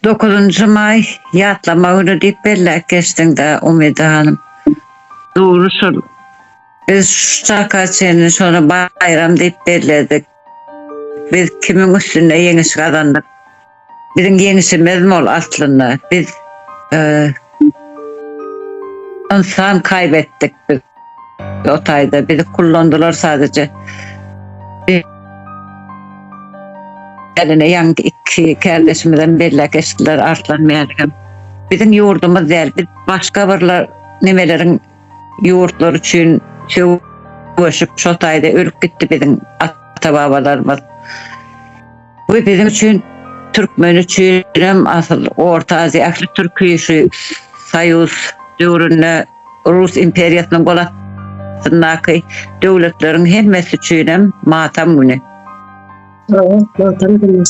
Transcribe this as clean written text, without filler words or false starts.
9. may yatlama günü deyip bellek geçtin de Umide Hanım. Doğrusu biz Sakaçya'nın sonra bayram deyip belledik. Biz kimin üstünde yenisi kazandık. Bizim yenisi mezmol aslında. Biz insan kaybettik biz. O tayda bizi kullandılar sadece. Eline yan iki kardeşimizden bellek geçtiler artlanmayalım. Bizim yurdumuz değil. Biz başka birler nimelerin yurtları için çöğüşüp şu tayda ölüp gitti bizim ata babalarımız. Bu bizim için Türkmen için asıl Orta Asya, Türkiye Sayus dövründe Rus imperiyasının kolasındaki devletlerin hemmesi için matam günü. Evet, matam günü.